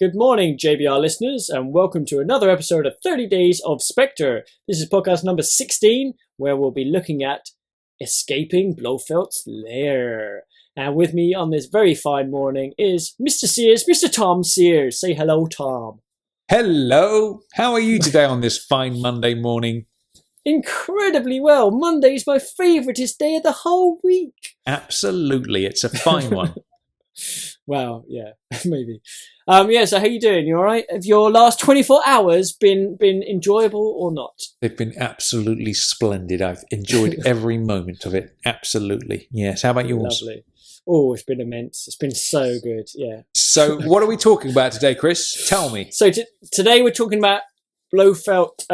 Good morning, JBR listeners, and welcome to another episode of 30 Days of Spectre. This is podcast number 16, where we'll be looking at escaping Blofeld's lair. And with me on this very fine morning is Mr. Sears, Mr. Tom Sears. Say hello, Tom. Hello. How are you today on this fine Monday morning? Incredibly well. Monday's my favouriteest day of the whole week. Absolutely. It's a fine one. Wow, yeah, maybe. So how you doing? You all right? Have your last 24 hours been enjoyable or not? They've been absolutely splendid. I've enjoyed every moment of it. Absolutely. Yes. How about yours? Lovely. Oh, it's been immense. It's been so good, yeah. So what are we talking about today, Chris? Tell me. So today we're talking about Blofeld.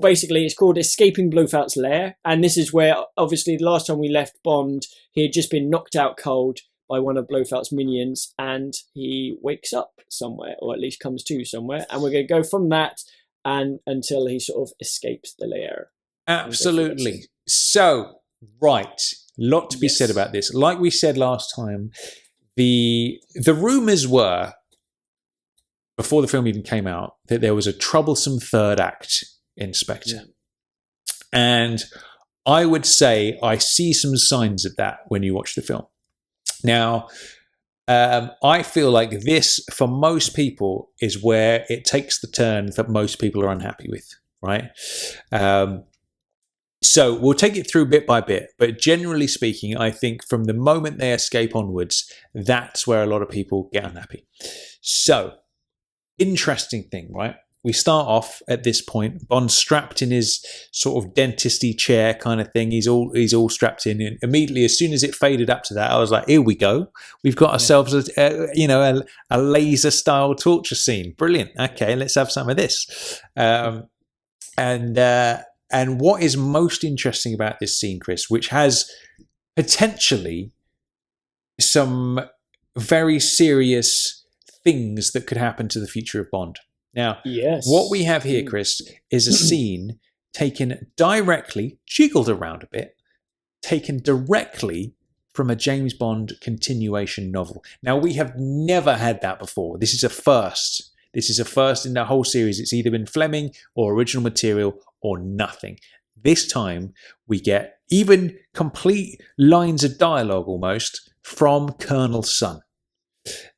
Basically it's called Escaping Blofeld's Lair. And this is where, obviously, the last time we left Bond, he had just been knocked out cold by one of Blofeld's minions, and he wakes up somewhere, or at least comes to somewhere, and we're going to go from that and until he sort of escapes the lair. Absolutely. So, right, lot to be said about this. Like we said last time, the rumours were, before the film even came out, that there was a troublesome third act in Spectre. Yeah. And I would say I see some signs of that when you watch the film. Now, I feel like this, for most people, is where it takes the turn that most people are unhappy with, right? So we'll take it through bit by bit, but generally speaking, I think from the moment they escape onwards, that's where a lot of people get unhappy. So, interesting thing, right? We start off at this point, Bond strapped in his sort of dentist-y chair kind of thing. He's all strapped in. And immediately, as soon as it faded up to that, I was like, here we go. We've got ourselves a laser-style torture scene. Brilliant. Okay, let's have some of this. And what is most interesting about this scene, Chris, which has potentially some very serious things that could happen to the future of Bond. Now, what we have here, Chris, is a scene taken directly, jiggled around a bit, taken directly from a James Bond continuation novel. Now, we have never had that before. This is a first. This is a first in the whole series. It's either been Fleming or original material or nothing. This time, we get even complete lines of dialogue almost from Colonel Sun.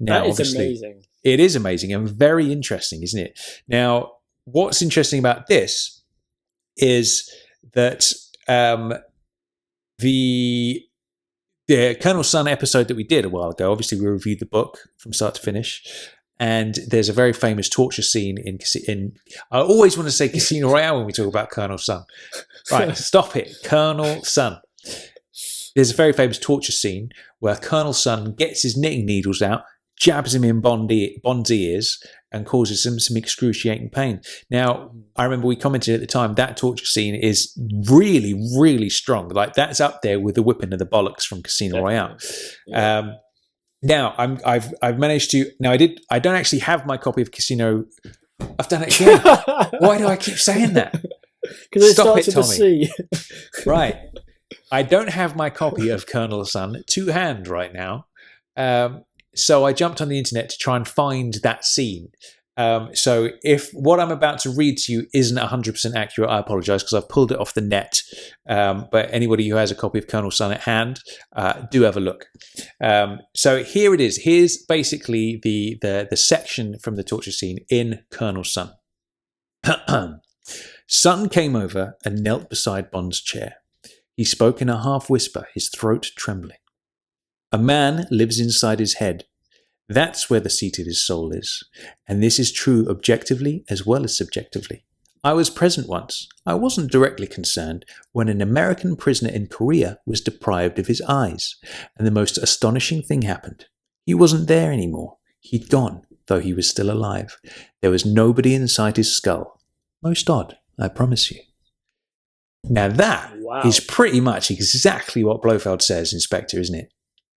Now, that is amazing. It is amazing and very interesting, isn't it? Now, what's interesting about this is that the Colonel Sun episode that we did a while ago, obviously we reviewed the book from start to finish, and there's a very famous torture scene in I always want to say Casino Royale when we talk about Colonel Sun. Right, stop it. Colonel Sun. There's a very famous torture scene where Colonel Sun gets his knitting needles out, jabs him in Bond's ears, and causes him some excruciating pain. Now, I remember we commented at the time that torture scene is really, really strong. Like, that's up there with the whipping of the bollocks from Casino Royale. Yeah. Now, I've managed to. Now, I don't actually have my copy of Casino. I've done it again. Why do I keep saying that? Because it starts with a C. Right. I don't have my copy of Colonel Sun to hand right now. So I jumped on the internet to try and find that scene. So if what I'm about to read to you isn't 100% accurate, I apologise because I've pulled it off the net. But anybody who has a copy of Colonel Sun at hand, do have a look. So here it is. Here's basically the section from the torture scene in Colonel Sun. Sun came over and knelt beside Bond's chair. He spoke in a half whisper, his throat trembling. A man lives inside his head. That's where the seat of his soul is. And this is true objectively as well as subjectively. I was present once. I wasn't directly concerned when an American prisoner in Korea was deprived of his eyes. And the most astonishing thing happened. He wasn't there anymore. He'd gone, though he was still alive. There was nobody inside his skull. Most odd, I promise you. Now that is pretty much exactly what Blofeld says in Spectre, isn't it?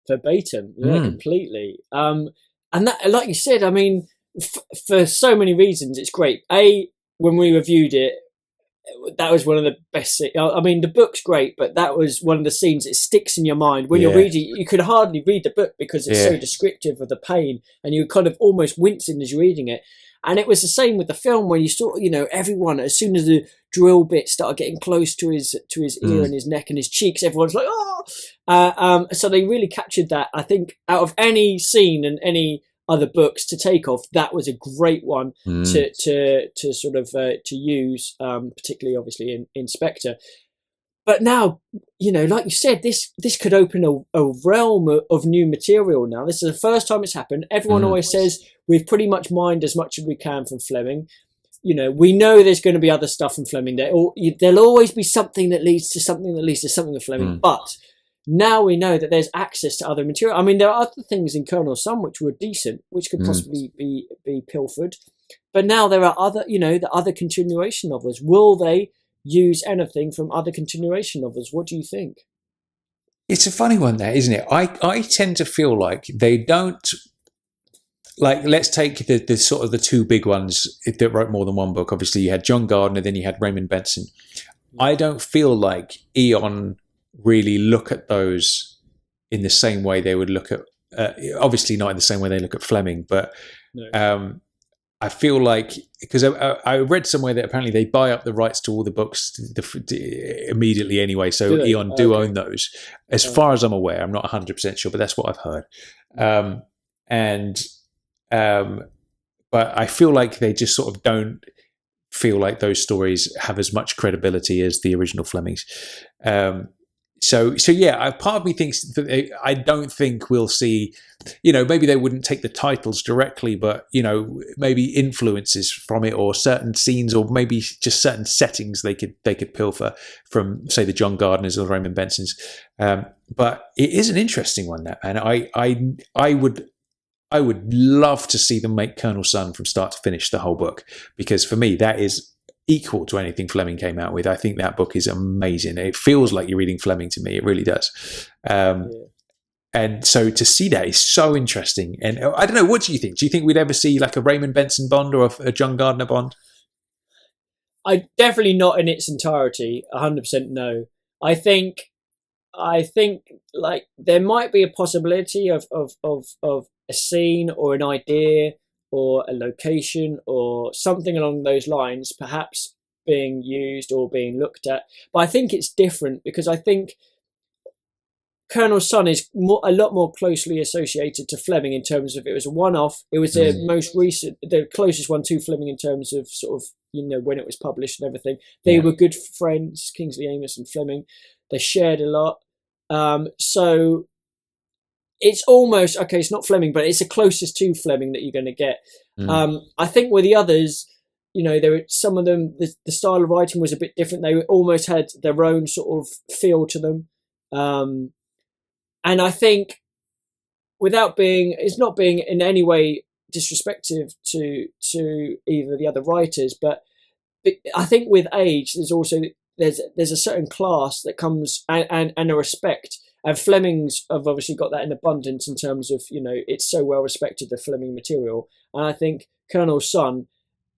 Verbatim, yeah, completely. And that, like you said, I mean, for so many reasons, it's great. When we reviewed it, that was one of the best. I mean, the book's great, but that was one of the scenes that sticks in your mind when you're reading. You could hardly read the book because it's so descriptive of the pain, and you're kind of almost wincing as you're reading it. And it was the same with the film, when you saw, everyone, as soon as the drill bit started getting close to his ear and his neck and his cheeks, everyone's like, oh! So they really captured that. I think out of any scene and any other books to take off, that was a great one to sort of to use, particularly obviously in Spectre. But now, like you said, this could open a realm of new material now. This is the first time it's happened. Everyone always says we've pretty much mined as much as we can from Fleming. We know there's going to be other stuff from Fleming. There'll always be something that leads to something that leads to something with Fleming. But now we know that there's access to other material. I mean, there are other things in Colonel Sun which were decent, which could possibly be pilfered. But now there are other, the other continuation novels. Will they use anything from other continuation novels? What do you think? It's a funny one, that, isn't it? I tend to feel like they don't. Like, let's take the sort of the two big ones that wrote more than one book. Obviously, you had John Gardner, then you had Raymond Benson. I don't feel like Eon really look at those in the same way they would look at. Obviously, not in the same way they look at Fleming, but I feel like, because I read somewhere that apparently they buy up the rights to all the books immediately anyway. So Eon own those, as far as I'm aware. I'm not 100% sure, but that's what I've heard. But I feel like they just sort of don't feel like those stories have as much credibility as the original Flemings. So yeah, part of me thinks that I don't think we'll see, maybe they wouldn't take the titles directly, but, maybe influences from it, or certain scenes, or maybe just certain settings they could pilfer from, say, the John Gardners or the Raymond Bensons. But it is an interesting one, that, and I would love to see them make Colonel Sun from start to finish, the whole book, because for me that is equal to anything Fleming came out with. I think that book is amazing. It feels like you're reading Fleming to me. It really does. And so to see that is so interesting. And I don't know, what do you think? Do you think we'd ever see like a Raymond Benson Bond or a John Gardner Bond? I definitely not in its entirety. 100% no. I think like there might be a possibility of a scene or an idea or a location or something along those lines perhaps being used or being looked at. But I think it's different, because I think Colonel Sun is a lot more closely associated to Fleming in terms of, it was a one-off. It was the most recent, the closest one to Fleming in terms of sort of, when it was published and everything. They were good friends, Kingsley Amis and Fleming. They shared a lot. So it's almost, okay, it's not Fleming, but it's the closest to Fleming that you're going to get. I think with the others, there were some of them, the style of writing was a bit different. They almost had their own sort of feel to them. And I think, it's not being in any way disrespectful to either the other writers, but I think with age, there's a certain class that comes and a respect. And Flemings have obviously got that in abundance in terms of, it's so well respected, the Fleming material. And I think Colonel Sun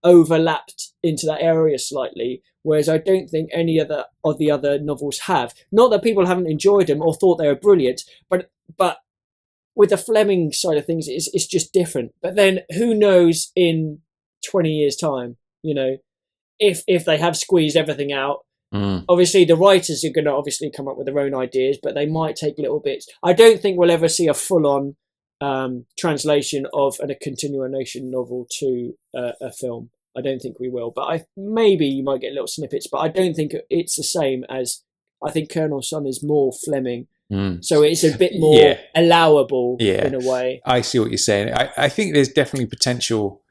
overlapped into that area slightly, whereas I don't think any of the other novels have. Not that people haven't enjoyed them or thought they were brilliant, but with the Fleming side of things, it's just different. But then who knows in 20 years' time, if they have squeezed everything out. Obviously, the writers are going to obviously come up with their own ideas, but they might take little bits. I don't think we'll ever see a full-on translation of a continuation novel to a film. I don't think we will, but maybe you might get little snippets, but I don't think it's the same as, I think Colonel Sun is more Fleming. So it's a bit more allowable in a way. I see what you're saying. I think there's definitely potential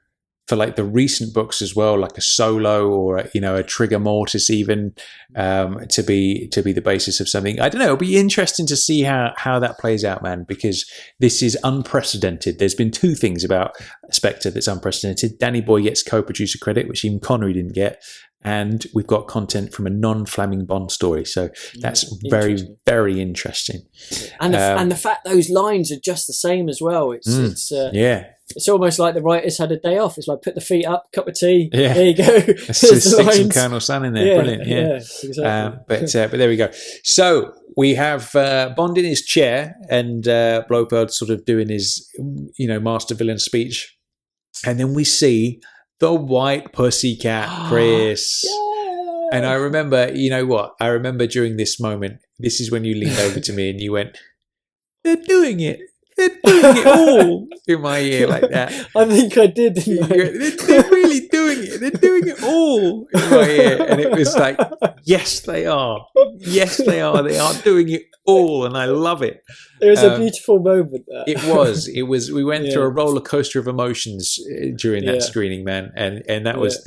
for like the recent books as well, like a Solo or a Trigger Mortis even, to be the basis of something. I don't know. It'll be interesting to see how that plays out, man, because this is unprecedented. There's been two things about Spectre that's unprecedented. Danny Boy gets co-producer credit, which even Connery didn't get. And we've got content from a non-Fleming Bond story. So that's very, very interesting. And the fact those lines are just the same as well. It's yeah. it's almost like the writers had a day off. It's like put the feet up, cup of tea. Yeah. There you go. Let's just stick some Colonel Sun in there. Brilliant. Yeah. Exactly. But there we go. So we have Bond in his chair and Blofeld sort of doing his, master villain speech. And then we see the white pussycat, Chris. Yeah. And I remember, you know what? I remember during this moment, this is when you leaned over to me and you went, "They're doing it. They're doing it all," in my ear like that. I think I did. They're really doing it. They're doing it all in my ear. And it was like, yes, they are. Yes, they are. They are doing it all. And I love it. It was a beautiful moment. It was. We went through a roller coaster of emotions during that screening, man. And that was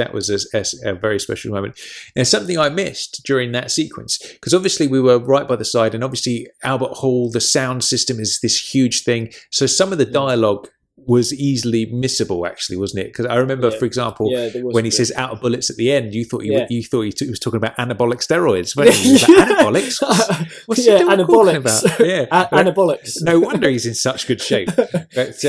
a very special moment. And something I missed during that sequence, because obviously we were right by the side, and obviously Albert Hall, the sound system is this huge thing. So some of the dialogue was easily missable, actually, wasn't it? Because I remember, for example, when he says "out of bullets" at the end, you thought he was talking about anabolic steroids. Anabolics? What's he talking about? Yeah, anabolics. No wonder he's in such good shape. But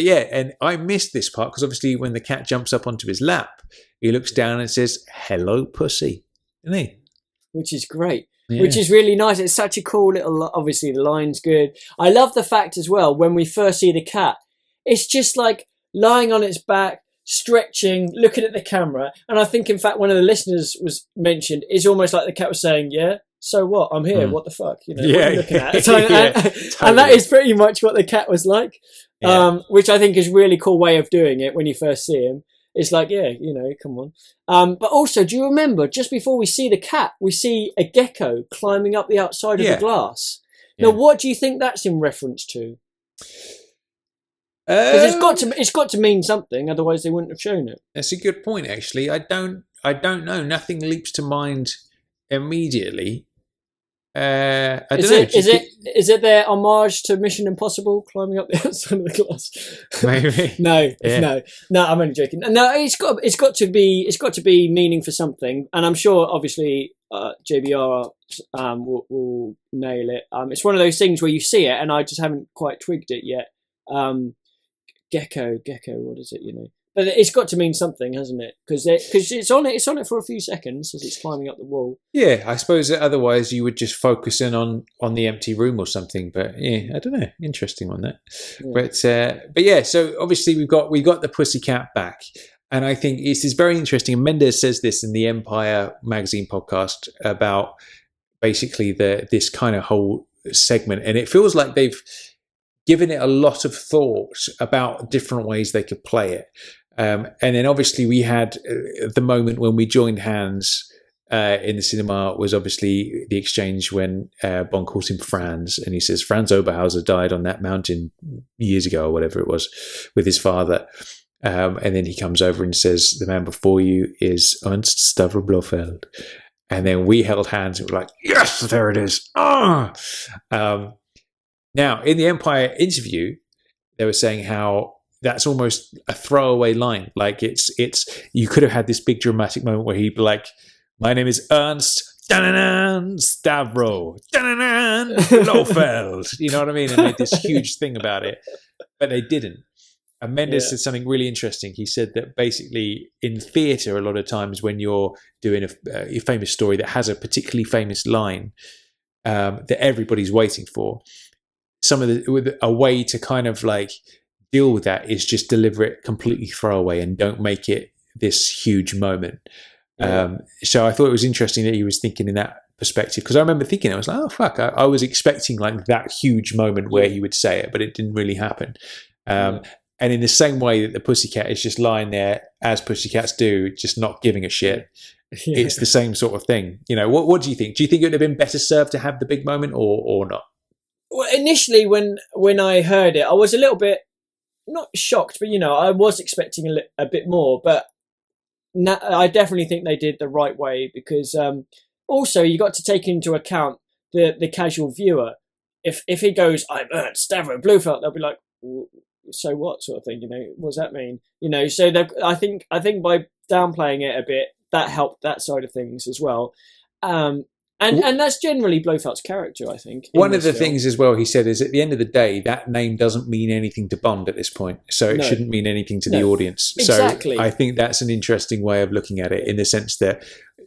yeah, and I missed this part because obviously when the cat jumps up onto his lap, he looks down and says, "Hello, pussy," isn't he? Which is great. Yeah. Which is really nice. It's such a cool little, obviously the line's good. I love the fact as well, when we first see the cat, it's just like lying on its back, stretching, looking at the camera. And I think, in fact, one of the listeners was mentioned, is almost like the cat was saying, "Yeah, so what? I'm here. What the fuck? What are you looking at?" So, totally. And that is pretty much what the cat was like, which I think is a really cool way of doing it when you first see him. It's like, come on. But also, do you remember, just before we see the cat, we see a gecko climbing up the outside of the glass. Now, what do you think that's in reference to? Because it's got to mean something, otherwise they wouldn't have shown it. That's a good point, actually. I don't know. Nothing leaps to mind immediately. I don't know. Is it their homage to Mission Impossible, climbing up the outside of the glass? Maybe. No. I'm only joking. No, it's got to be meaning for something, and I'm sure, obviously, JBR will nail it. It's one of those things where you see it, and I just haven't quite twigged it yet. Gecko. What is it? But it's got to mean something, hasn't it? Because it's on it for a few seconds as it's climbing up the wall. Yeah, I suppose that otherwise you would just focus in on the empty room or something. But yeah, I don't know. Interesting on that. Yeah. But yeah. So obviously we got the pussycat back, and I think it's very interesting. And Mendes says this in the Empire magazine podcast about basically this kind of whole segment, and it feels like they've given it a lot of thought about different ways they could play it. And then obviously we had the moment when we joined hands in the cinema was obviously the exchange when Bond calls him Franz, and he says Franz Oberhauser died on that mountain years ago or whatever it was with his father. And then he comes over and says, "The man before you is Ernst Stavro Blofeld." And then we held hands and were like, "Yes, there it is." Now, in the Empire interview, they were saying how that's almost a throwaway line. Like it's you could have had this big dramatic moment where he'd be like, "My name is Ernst Stavro Blofeld." You know what I mean? And made this huge thing about it, but they didn't. And Mendes said something really interesting. He said that basically in theatre, a lot of times when you're doing a famous story that has a particularly famous line that everybody's waiting for, a way to kind of like deal with that is just deliver it completely throwaway and don't make it this huge moment. So I thought it was interesting that he was thinking in that perspective, because I remember thinking, I was like, oh fuck, I was expecting like that huge moment where he would say it, but it didn't really happen. And in the same way that the pussycat is just lying there as pussycats do, just not giving a shit, it's the same sort of thing. What do you think? Do you think it would have been better served to have the big moment or not? Well, initially when I heard it, I was a little bit not shocked, but I was expecting a bit more. But I definitely think they did the right way, because also you got to take into account the casual viewer. If he goes, "I'm Ernst Stavro Blofeld," they'll be like, "So what?" sort of thing. What does that mean? So I think by downplaying it a bit, that helped that side of things as well. And that's generally Blofeld's character, I think. One of the things as well he said is at the end of the day, that name doesn't mean anything to Bond at this point. So it shouldn't mean anything to the audience. Exactly. So I think that's an interesting way of looking at it, in the sense that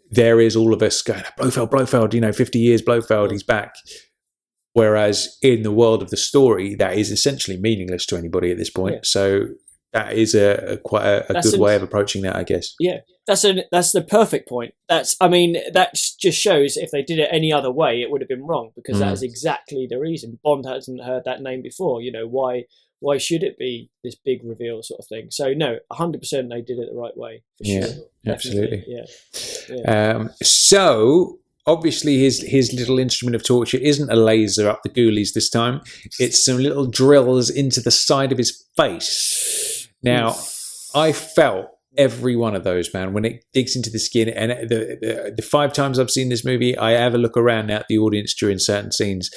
there is all of us going, Blofeld, 50 years Blofeld, he's back. Whereas in the world of the story, that is essentially meaningless to anybody at this point. Yeah. So that is quite a good way of approaching that, I guess. Yeah, that's the perfect point. That just shows if they did it any other way, it would have been wrong, because that is exactly the reason. Bond hasn't heard that name before. Why should it be this big reveal sort of thing? So no, 100% they did it the right way, for sure. Yeah, absolutely. Yeah. So obviously his little instrument of torture isn't a laser up the ghoulies this time. It's some little drills into the side of his face. Now, I felt every one of those, man, when it digs into the skin. And the 5 times I've seen this movie, I have a look around at the audience during certain scenes,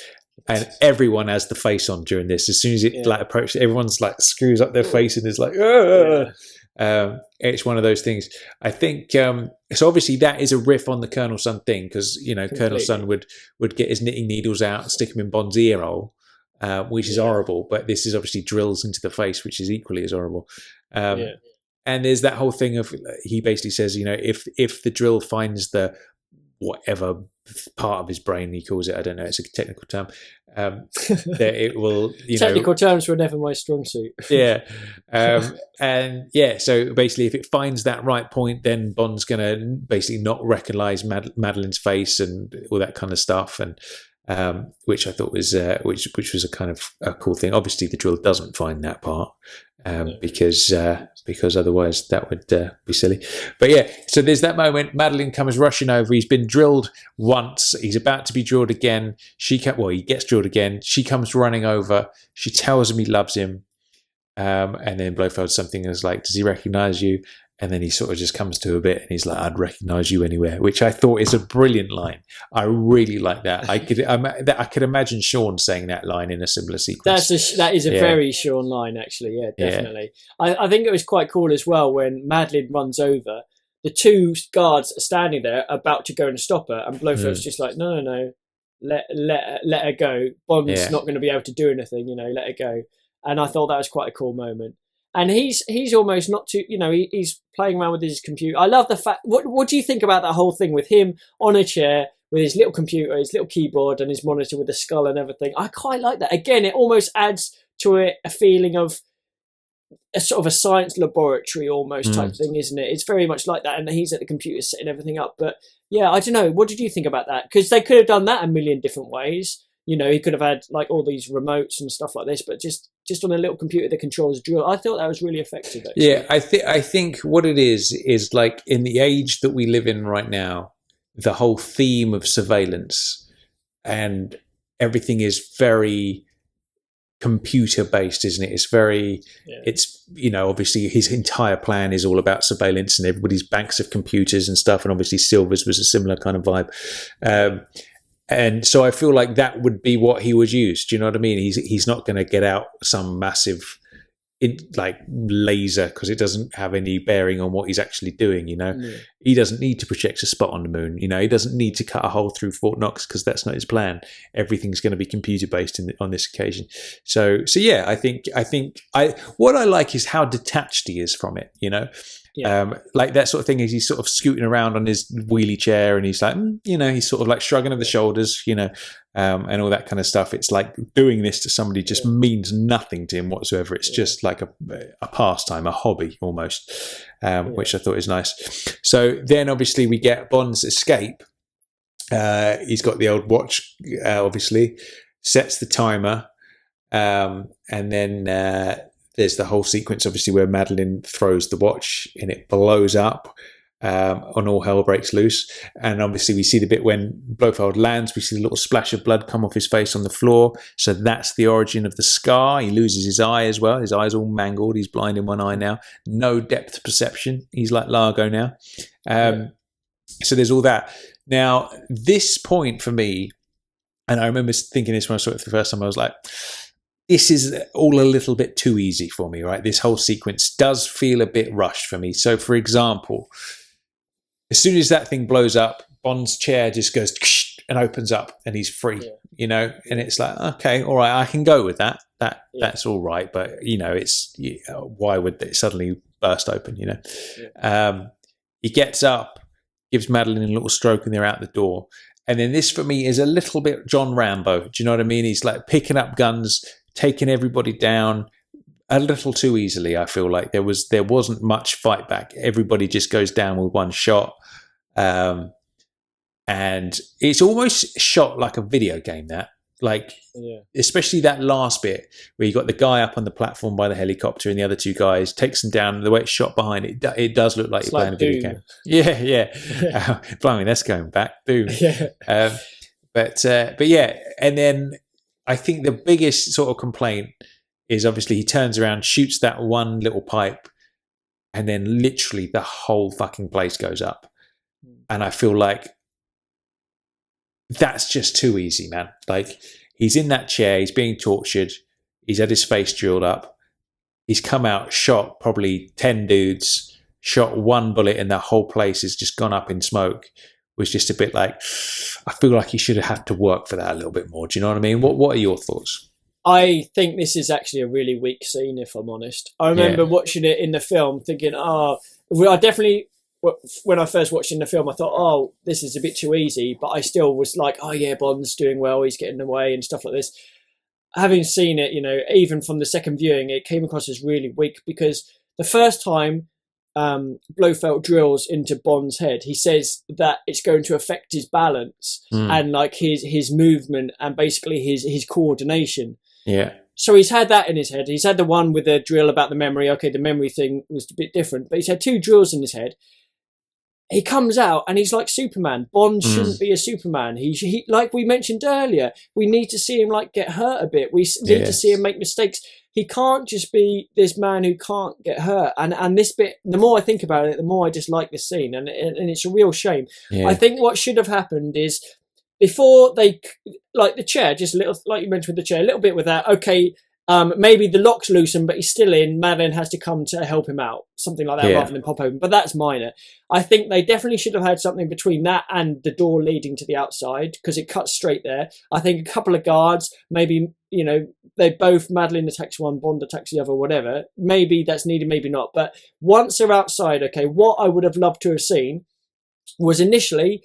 and everyone has the face on during this. As soon as it approaches, everyone's like screws up their face and is like, it's one of those things. I think so. Obviously, that is a riff on the Colonel Sun thing, because Colonel Sun would get his knitting needles out and stick them in Bond's ear hole. Which is horrible, but this is obviously drills into the face, which is equally as horrible. And there's that whole thing of, he basically says, if the drill finds the whatever part of his brain he calls it, I don't know, it's a technical term, that it will, technical terms were never my strong suit. So basically, if it finds that right point, then Bond's going to basically not recognise Madeleine's face and all that kind of stuff, and which I thought was which was a kind of a cool thing. Obviously, the drill doesn't find that part because otherwise that would be silly. But yeah, so there's that moment. Madeleine comes rushing over. He's been drilled once. He's about to be drilled again. He gets drilled again. She comes running over. She tells him he loves him, and then Blofeld something is like, "Does he recognise you?" And then he sort of just comes to a bit and he's like, "I'd recognise you anywhere," which I thought is a brilliant line. I really like that. I could imagine Sean saying that line in a similar sequence. That is a very Sean line, actually. Yeah, definitely. Yeah. I think it was quite cool as well when Madeleine runs over. The 2 guards are standing there about to go and stop her, and Blofeld's just like, no, let her go. Bond's not going to be able to do anything, let her go. And I thought that was quite a cool moment. And he's almost not too, he's playing around with his computer. I love the fact. What do you think about that whole thing with him on a chair with his little computer, his little keyboard, and his monitor with the skull and everything? I quite like that. Again, it almost adds to it a feeling of a sort of a science laboratory almost type thing, isn't it? It's very much like that. And he's at the computer setting everything up. But yeah, I don't know. What did you think about that? Because they could have done that a million different ways. He could have had like all these remotes and stuff like this, but just on a little computer that controls drill. I thought that was really effective, actually. Yeah, I think what it is like, in the age that we live in right now, the whole theme of surveillance and everything is very computer based, isn't it? It's very, it's, obviously his entire plan is all about surveillance and everybody's banks of computers and stuff. And obviously Silver's was a similar kind of vibe. And so I feel like that would be what he would use. Do you know what I mean? He's not going to get out some massive laser, because it doesn't have any bearing on what he's actually doing. He doesn't need to project a spot on the moon. He doesn't need to cut a hole through Fort Knox, because that's not his plan. Everything's going to be computer based on this occasion. So yeah, I think what I like is how detached he is from it. Like that sort of thing is he's sort of scooting around on his wheelie chair and he's like, he's sort of like shrugging of the shoulders, and all that kind of stuff. It's like doing this to somebody just means nothing to him whatsoever. It's just like a pastime, a hobby almost, which I thought is nice. So then obviously we get Bond's escape. He's got the old watch, obviously, sets the timer, and then there's the whole sequence, obviously, where Madeleine throws the watch and it blows up, and all hell breaks loose. And obviously we see the bit when Blofeld lands, we see a little splash of blood come off his face on the floor. So that's the origin of the scar. He loses his eye as well. His eye's all mangled. He's blind in one eye now. No depth perception. He's like Largo now. So there's all that. Now, this point for me, and I remember thinking this when I saw it for the first time, I was like, this is all a little bit too easy for me, right? This whole sequence does feel a bit rushed for me. So, for example, as soon as that thing blows up, Bond's chair just goes and opens up and he's free, Yeah. and it's like, okay, all right, I can go with that. That's all right. But, it's why would it suddenly burst open, Yeah. He gets up, gives Madeline a little stroke and they're out the door. And then this for me is a little bit John Rambo. Do you know what I mean? He's like picking up guns, taking everybody down a little too easily. I feel like there wasn't much fight back. Everybody just goes down with one shot. And it's almost shot like a video game, especially that last bit where you got the guy up on the platform by the helicopter and the other two guys takes them down. The way it's shot behind it does look like you're playing a video game. Yeah. Blimey, that's going back. Doom. Yeah. But yeah, and then I think the biggest sort of complaint is obviously he turns around, shoots that one little pipe, and then literally the whole fucking place goes up. And I feel like that's just too easy, man. Like, he's in that chair, he's being tortured, he's had his face drilled up, he's come out, shot probably 10 dudes, shot one bullet, and the whole place has just gone up in smoke. Was just a bit like, I feel like he should have had to work for that a little bit more. Do you know what I mean? What are your thoughts? I think this is actually a really weak scene, if I'm honest. I remember watching it in the film thinking, I definitely, when I first watched in the film, I thought, this is a bit too easy. But I still was like, Bond's doing well, he's getting away and stuff like this. Having seen it, even from the second viewing, it came across as really weak because the first time Blofeld drills into Bond's head, he says that it's going to affect his balance and like his movement and basically his coordination. Yeah. So he's had that in his head. He's had the one with the drill about the memory. Okay, the memory thing was a bit different, but he's had two drills in his head. He comes out and he's like Superman. Bond shouldn't be a Superman. He like we mentioned earlier, we need to see him like get hurt a bit. We need to see him make mistakes. He can't just be this man who can't get hurt. And this bit, the more I think about it, the more I dislike this scene. And it's a real shame. Yeah. I think what should have happened is before they, like the chair, just a little, like you mentioned with the chair, a little bit with that, okay, maybe the lock's loosened, but he's still in. Madeline has to come to help him out, something like that, rather than pop open. But that's minor. I think they definitely should have had something between that and the door leading to the outside because it cuts straight there. I think a couple of guards, maybe, they both, Madeline attacks one, Bond attacks the other, whatever. Maybe that's needed, maybe not. But once they're outside, okay, what I would have loved to have seen was initially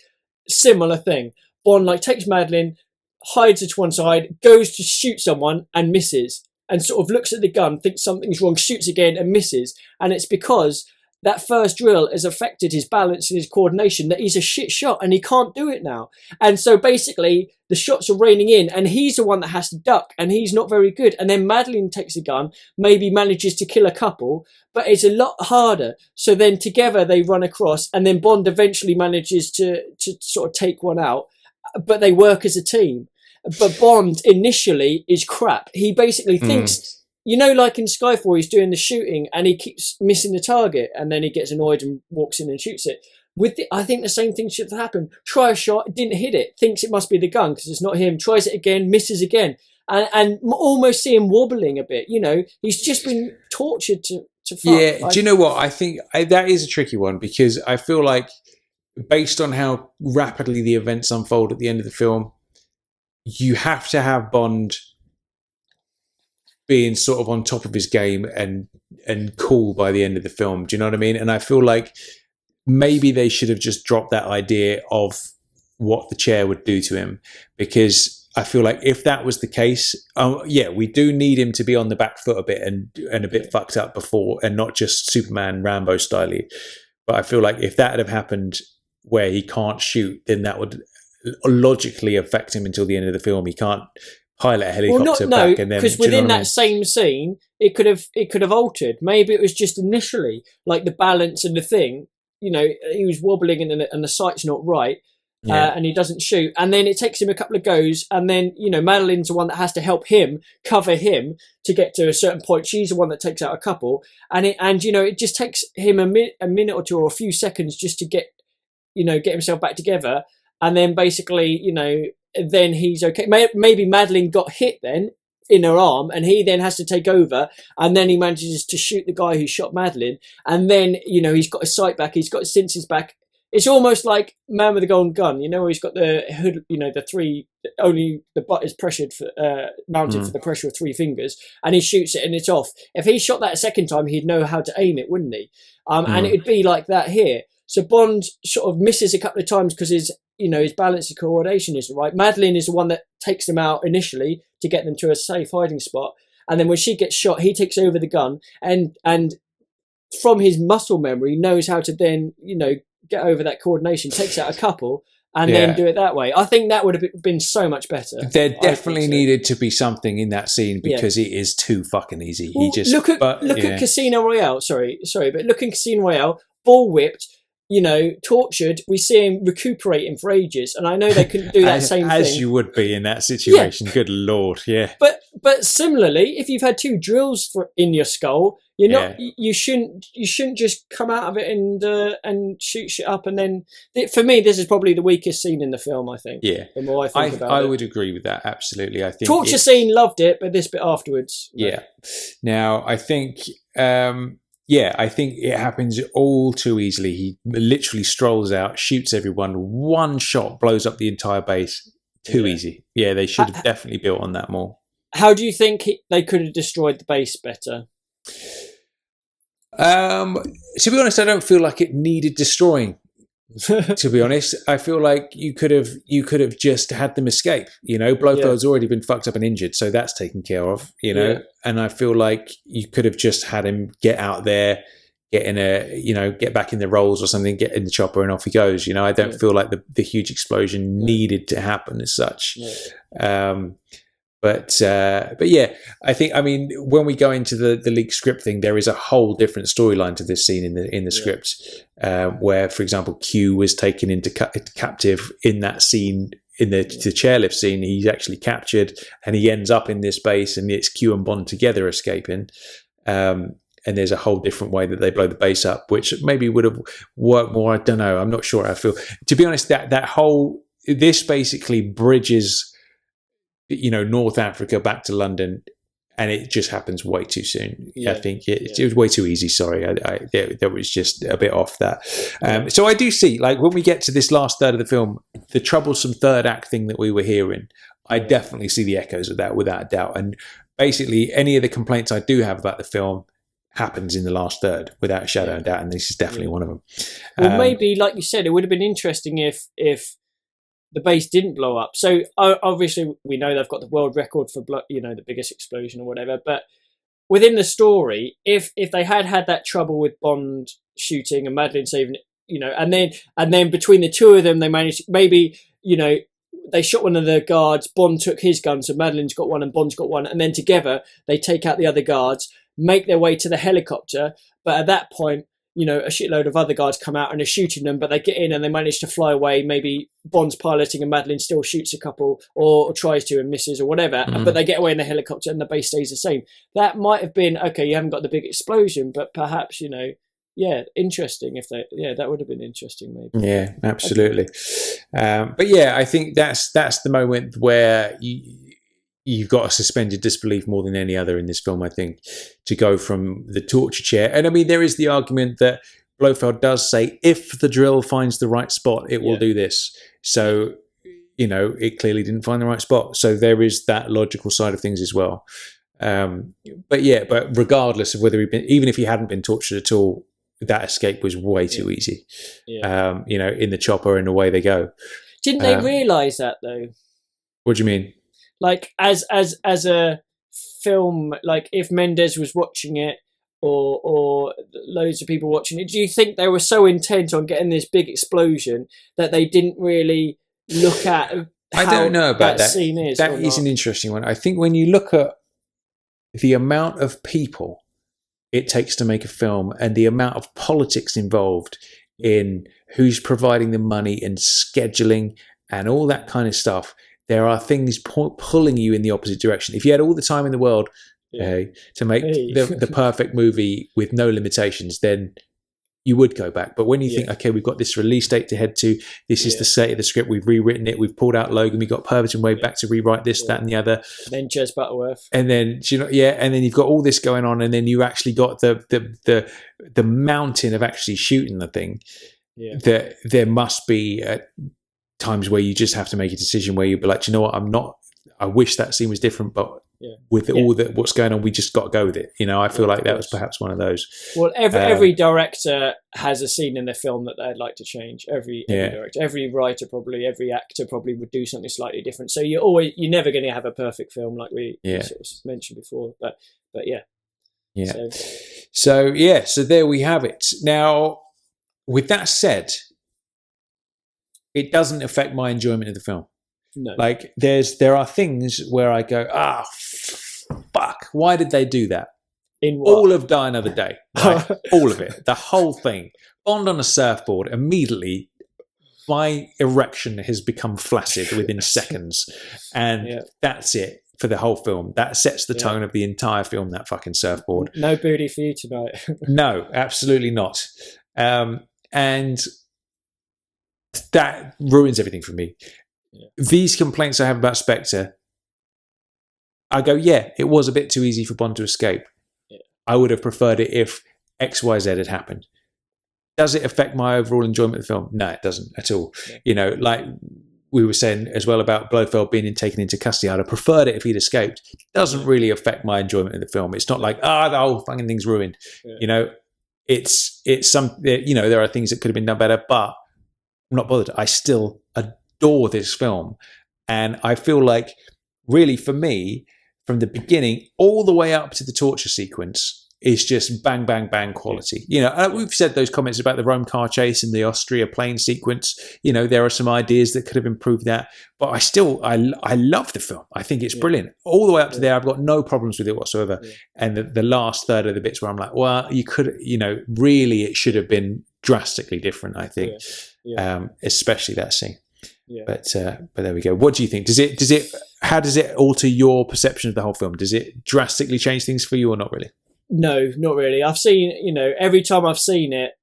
similar thing. Bond takes Madeline, hides it to one side, goes to shoot someone and misses. And sort of looks at the gun, thinks something's wrong, shoots again and misses. And it's because that first drill has affected his balance and his coordination that he's a shit shot and he can't do it now. And so basically the shots are raining in and he's the one that has to duck and he's not very good. And then Madeline takes a gun, maybe manages to kill a couple, but it's a lot harder. So then together they run across and then Bond eventually manages to sort of take one out, but they work as a team. But Bond initially is crap. He basically thinks, like in Skyfall, he's doing the shooting and he keeps missing the target and then he gets annoyed and walks in and shoots it. I think the same thing should have happened. Try a shot, didn't hit it, thinks it must be the gun because it's not him, tries it again, misses again. And almost see him wobbling a bit. He's just been tortured to fuck. Yeah, do you know what? I think that is a tricky one because I feel like based on how rapidly the events unfold at the end of the film, you have to have Bond being sort of on top of his game and cool by the end of the film. Do you know what I mean? And I feel like maybe they should have just dropped that idea of what the chair would do to him, because I feel like if that was the case, we do need him to be on the back foot a bit and a bit fucked up before, and not just Superman Rambo style. But I feel like if that had happened where he can't shoot, then that would logically affect him until the end of the film. He can't pilot a helicopter back, and then because within that same scene, it could have altered. Maybe it was just initially like the balance and the thing. He was wobbling and the sight's not right, and he doesn't shoot. And then it takes him a couple of goes, and then Madeline's the one that has to help him cover him to get to a certain point. She's the one that takes out a couple, and it just takes him a minute or two or a few seconds just to get himself back together. And then basically, then he's okay. Maybe Madeline got hit then in her arm and he then has to take over. And then he manages to shoot the guy who shot Madeline. And then, he's got his sight back. He's got his senses back. It's almost like Man with the Golden Gun. You know, where he's got the hood. You know, the three. Only the butt is pressured for mounted for the pressure of 3 fingers, and he shoots it and it's off. If he shot that a second time, he'd know how to aim it, wouldn't he? And it'd be like that here. So Bond sort of misses a couple of times because his balance and coordination isn't right. Madeline is the one that takes them out initially to get them to a safe hiding spot, and then when she gets shot, he takes over the gun and from his muscle memory knows how to then get over that coordination, takes out a couple, and then do it that way. I think that would have been so much better. There definitely needed to be something in that scene because it is too fucking easy. Well, look at Casino Royale. Sorry, but look in Casino Royale, ball whipped, tortured. We see him recuperating for ages, and I know they couldn't do that same thing. As you would be in that situation. Yeah. Good Lord, yeah. But similarly, if you've had 2 drills in your skull, you shouldn't just come out of it and shoot shit up. And then, for me, this is probably the weakest scene in the film. I think. Yeah. The more I think about it, I would agree with that. Absolutely, I think torture scene, loved it, but this bit afterwards. Yeah. Now I think. I think it happens all too easily. He literally strolls out, shoots everyone. One shot blows up the entire base. Too easy. Yeah, they should have definitely built on that more. How do you think they could have destroyed the base better? To be honest, I don't feel like it needed destroying. To be honest, I feel like you could have just had them escape. Blofeld's already been fucked up and injured, so that's taken care of. And I feel like you could have just had him get out there, get back in the rolls or something, get in the chopper, and off he goes. I don't feel like the huge explosion needed to happen as such. But yeah, I think, when we go into the leaked script thing, there is a whole different storyline to this scene in the script, where, for example, Q was taken into captive in that scene, in the chairlift scene. He's actually captured and he ends up in this base, and it's Q and Bond together escaping. And there's a whole different way that they blow the base up, which maybe would have worked more. I don't know. I'm not sure how I feel. To be honest, this basically bridges North Africa back to London, and it just happens way too soon. I think it was way too easy. Sorry, that was just a bit off that. So I do see, like, when we get to this last third of the film, the troublesome third act thing that we were hearing, I definitely see the echoes of that without a doubt. And basically, any of the complaints I do have about the film happens in the last third without a shadow of doubt, and this is definitely one of them. Well, maybe, like you said, it would have been interesting if the base didn't blow up. So obviously we know they've got the world record for the biggest explosion or whatever. But within the story, if they had that trouble with Bond shooting and Madeline saving it, and then between the two of them, they managed maybe they shot one of the guards. Bond took his gun, so Madeline's got one and Bond's got one, and then together they take out the other guards, make their way to the helicopter. But at that point, a shitload of other guards come out and are shooting them, but they get in and they manage to fly away. Maybe Bond's piloting and Madeline still shoots a couple or tries to and misses or whatever, but they get away in the helicopter and the base stays the same. That might have been, okay, you haven't got the big explosion, but perhaps, interesting if that would have been interesting maybe. Yeah, absolutely. But yeah, I think that's the moment where you've got a suspended disbelief more than any other in this film, I think, to go from the torture chair. And there is the argument that Blofeld does say, if the drill finds the right spot, it will do this. So, it clearly didn't find the right spot. So there is that logical side of things as well. But regardless of whether even if he hadn't been tortured at all, that escape was way too easy. In the chopper and away they go. Didn't they realise that though? What do you mean? Like as a film, like if Mendes was watching it or loads of people watching it, do you think they were so intent on getting this big explosion that they didn't really look at how I don't know about that scene is? That is an interesting one. I think when you look at the amount of people it takes to make a film and the amount of politics involved in who's providing the money and scheduling and all that kind of stuff, there are things pulling you in the opposite direction. If you had all the time in the world to make the perfect movie with no limitations, then you would go back. But when you think, okay, we've got this release date to head to, this is the state of the script, we've rewritten it, we've pulled out Logan, we've got Purvis way back to rewrite this, that, and the other. And then Jez Butterworth. And then, and then you've got all this going on, and then you actually got the mountain of actually shooting the thing. that there must be times where you just have to make a decision where you'll be like, you know what, I wish that scene was different, but with all that what's going on, we just got to go with it. I feel like that was perhaps one of those. Well, every director has a scene in their film that they'd like to change. Every director, every writer, probably every actor probably would do something slightly different. So you're never going to have a perfect film, like we sort of mentioned before. But yeah. So there we have it. Now, with that said, it doesn't affect my enjoyment of the film. No. Like there are things where I go, fuck, why did they do that? In what? All of Die Another Day, right? All of it, the whole thing. Bond on a surfboard, immediately my erection has become flaccid within seconds. And that's it for the whole film. That sets the tone of the entire film, that fucking surfboard. No booty for you tonight. No, absolutely not. And that ruins everything for me. These complaints I have about Spectre, I go, it was a bit too easy for Bond to escape. I would have preferred it if XYZ had happened. Does it affect my overall enjoyment of the film? No, it doesn't at all. Like we were saying as well about Blofeld being taken into custody, I'd have preferred it if he'd escaped. It doesn't really affect my enjoyment of the film. It's not like, the whole fucking thing's ruined. It's some, there are things that could have been done better, but I'm not bothered. I still adore this film. And I feel like, really, for me, from the beginning all the way up to the torture sequence is just bang, bang, bang quality. We've said those comments about the Rome car chase and the Austria plane sequence. There are some ideas that could have improved that. But I love the film. I think it's brilliant. All the way up to there, I've got no problems with it whatsoever. Yeah. And the last third of the bits where I'm like, well, you could, really it should have been drastically different, I think. Especially that scene. Yeah. But there we go. What do you think? How does it alter your perception of the whole film? Does it drastically change things for you or not really? No, not really. I've seen, every time I've seen it,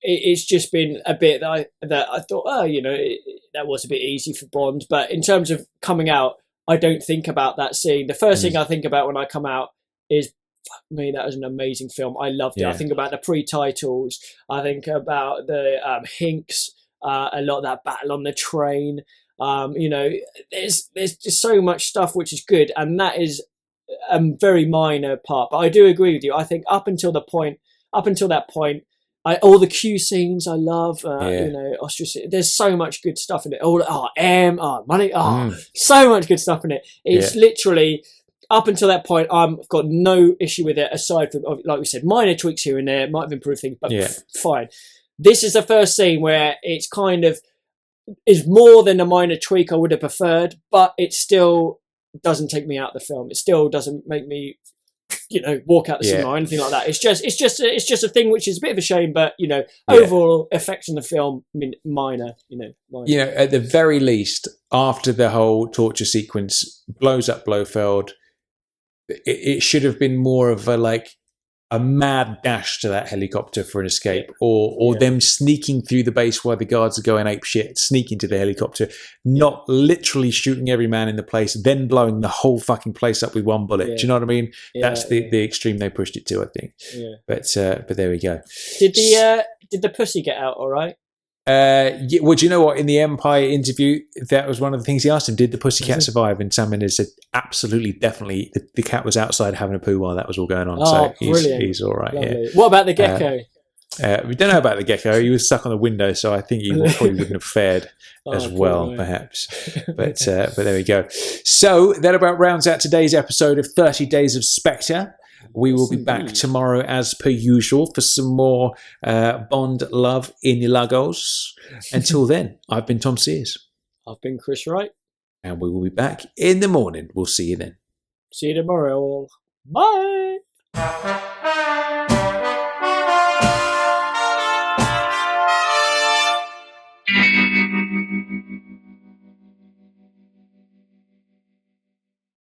it's just been a bit that I thought, that was a bit easy for Bond. But in terms of coming out, I don't think about that scene. The first thing I think about when I come out is, fuck me, that was an amazing film. I loved it. I think about the pre-titles. I think about the Hinks, a lot of that battle on the train. There's just so much stuff which is good, and that is a very minor part. But I do agree with you. I think up until that point, all the Q scenes I love. Austria. There's so much good stuff in it. Money. So much good stuff in it. It's literally up until that point, I've got no issue with it. Aside from, like we said, minor tweaks here and there might have improved things, but fine. This is the first scene where it's kind of is more than a minor tweak I would have preferred, but it still doesn't take me out of the film. It still doesn't make me, walk out the cinema or anything like that. It's just a thing which is a bit of a shame, but overall effect on the film, minor. At the very least, after the whole torture sequence blows up Blofeld, it should have been more of a mad dash to that helicopter for an escape, or them sneaking through the base while the guards are going ape shit, sneaking to the helicopter, not literally shooting every man in the place, then blowing the whole fucking place up with one bullet. Do you know what I mean? That's the extreme they pushed it to, I think. But there we go. Did the pussy get out all right? Well, do you know what? In the Empire interview, that was one of the things he asked him. Did the pussycat survive? And Sam Mendes said, absolutely, definitely. The cat was outside having a poo while that was all going on. So he's all right. Lovely. Yeah. What about the gecko? We don't know about the gecko. He was stuck on the window, so I think he probably wouldn't have fared as well, perhaps. But there we go. So that about rounds out today's episode of 30 Days of Spectre. We will be back tomorrow as per usual for some more Bond love in Lagos. Until then, I've been Tom Sears. I've been Chris Wright. And we will be back in the morning. We'll see you then. See you tomorrow all. Bye.